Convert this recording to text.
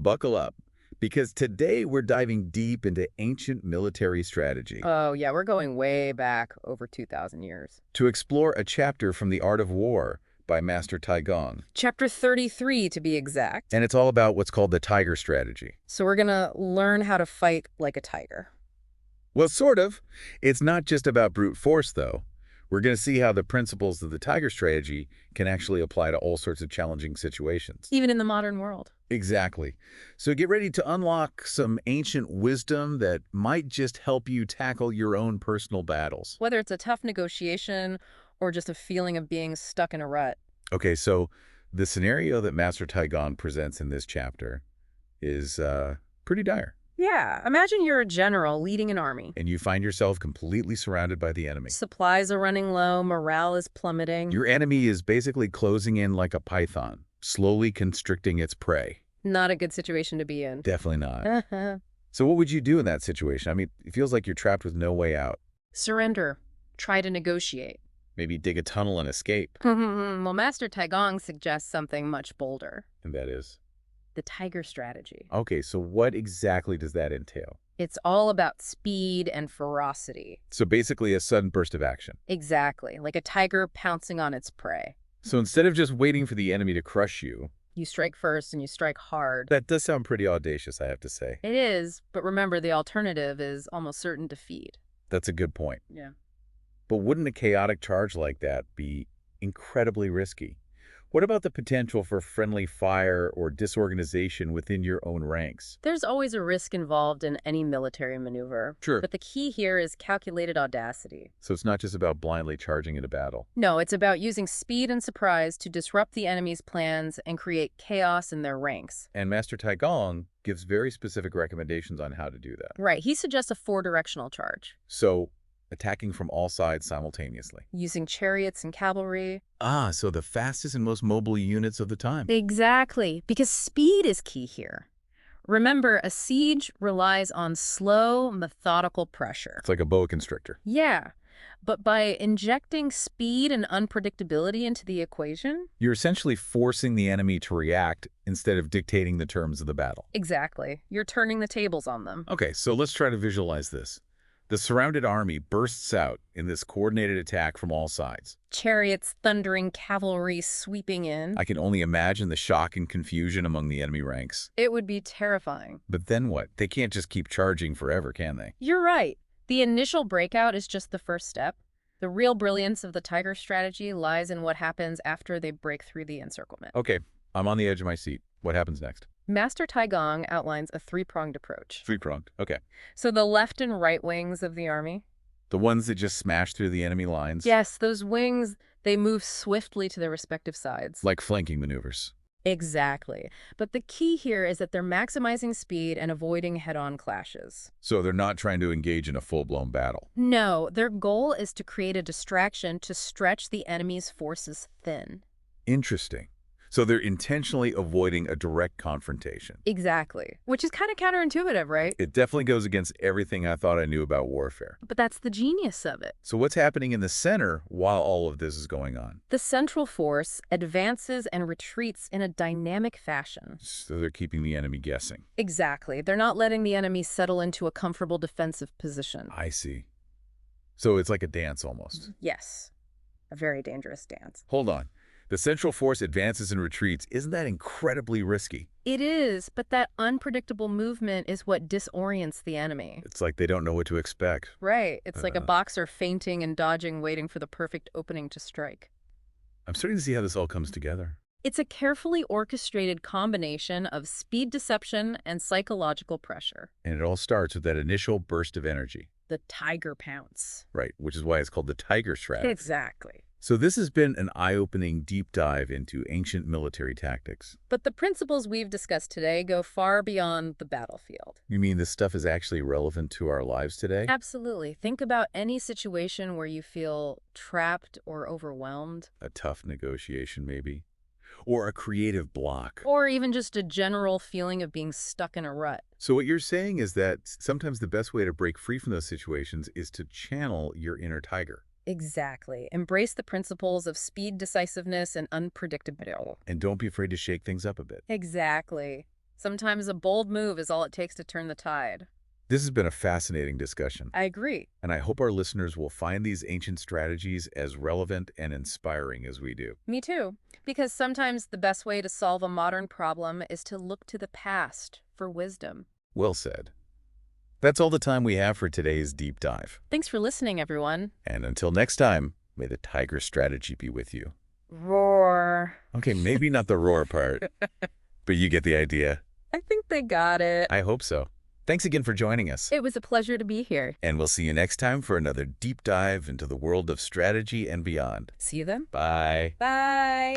Buckle up, because today we're diving deep into ancient military strategy Oh, yeah, we're going way back over 2,000 years. to explore a chapter from The Art of War by Master Taigong. Chapter 33, to be exact. And it's all about what's called the tiger strategy. So we're gonna learn how to fight like a tiger. Well, sort of. It's not just about brute force, though. We're going to see how the principles of the tiger strategy can actually apply to all sorts of challenging situations. Even in the modern world. Exactly. So get ready to unlock some ancient wisdom that might just help you tackle your own personal battles. Whether it's a tough negotiation or just a feeling of being stuck in a rut. Okay, so the scenario that Master Taigong presents in this chapter is pretty dire. Yeah, imagine you're a general leading an army. And you find yourself completely surrounded by the enemy. Supplies are running low, morale is plummeting. Your enemy is basically closing in like a python, slowly constricting its prey. Not a good situation to be in. Definitely not. So what would you do in that situation? I mean, it feels like you're trapped with no way out. Surrender. Try to negotiate. Maybe dig a tunnel and escape. Well, Master Taigong suggests something much bolder. And that is? The tiger strategy. Okay, so what exactly does that entail? It's all about speed and ferocity. So basically a sudden burst of action. Exactly, like a tiger pouncing on its prey. So instead of just waiting for the enemy to crush you... You strike first and you strike hard. That does sound pretty audacious, I have to say. It is, but remember the alternative is almost certain defeat. That's a good point. Yeah. But wouldn't a chaotic charge like that be incredibly risky? What about the potential for friendly fire or disorganization within your own ranks? There's always a risk involved in any military maneuver. Sure. But the key here is calculated audacity. So it's not just about blindly charging into battle. No, it's about using speed and surprise to disrupt the enemy's plans and create chaos in their ranks. And Master Taigong gives very specific recommendations on how to do that. Right, he suggests a four-directional charge. So, attacking from all sides simultaneously. Using chariots and cavalry. Ah, so the fastest and most mobile units of the time. Exactly, because speed is key here. Remember, a siege relies on slow, methodical pressure. It's like a boa constrictor. Yeah, but by injecting speed and unpredictability into the equation... You're essentially forcing the enemy to react instead of dictating the terms of the battle. Exactly. You're turning the tables on them. Okay, so let's try to visualize this. The surrounded army bursts out in this coordinated attack from all sides. Chariots thundering, cavalry sweeping in. I can only imagine the shock and confusion among the enemy ranks. It would be terrifying. But then what? They can't just keep charging forever, can they? You're right. The initial breakout is just the first step. The real brilliance of the tiger strategy lies in what happens after they break through the encirclement. Okay, I'm on the edge of my seat. What happens next? Master Taigong outlines a three-pronged approach. Three-pronged, okay. So the left and right wings of the army? The ones that just smash through the enemy lines? Yes, those wings, they move swiftly to their respective sides. Like flanking maneuvers. Exactly. But the key here is that they're maximizing speed and avoiding head-on clashes. So they're not trying to engage in a full-blown battle. No, their goal is to create a distraction to stretch the enemy's forces thin. Interesting. So they're intentionally avoiding a direct confrontation. Exactly. Which is kind of counterintuitive, right? It definitely goes against everything I thought I knew about warfare. But that's the genius of it. So what's happening in the center while all of this is going on? The central force advances and retreats in a dynamic fashion. So they're keeping the enemy guessing. Exactly. They're not letting the enemy settle into a comfortable defensive position. I see. So it's like a dance almost. Yes. A very dangerous dance. Hold on. The central force advances and retreats. Isn't that incredibly risky? It is, but that unpredictable movement is what disorients the enemy. It's like they don't know what to expect. Right. It's like a boxer feinting and dodging, waiting for the perfect opening to strike. I'm starting to see how this all comes together. It's a carefully orchestrated combination of speed deception and psychological pressure. And it all starts with that initial burst of energy. The tiger pounce. Right, which is why it's called the tiger strategy. Exactly. So this has been an eye-opening deep dive into ancient military tactics. But the principles we've discussed today go far beyond the battlefield. You mean this stuff is actually relevant to our lives today? Absolutely. Think about any situation where you feel trapped or overwhelmed. A tough negotiation, maybe. Or a creative block. Or even just a general feeling of being stuck in a rut. So what you're saying is that sometimes the best way to break free from those situations is to channel your inner tiger. Exactly. Embrace the principles of speed, decisiveness, and unpredictability. And don't be afraid to shake things up a bit. Exactly. Sometimes a bold move is all it takes to turn the tide. This has been a fascinating discussion, I agree. and I hope our listeners will find these ancient strategies as relevant and inspiring as we do. Me too. Because sometimes the best way to solve a modern problem is to look to the past for wisdom. Well said. That's all the time we have for today's deep dive. Thanks for listening, everyone. And until next time, may the tiger strategy be with you. Roar. Okay, maybe not the roar part, but you get the idea. I think they got it. I hope so. Thanks again for joining us. It was a pleasure to be here. And we'll see you next time for another deep dive into the world of strategy and beyond. See you then. Bye. Bye.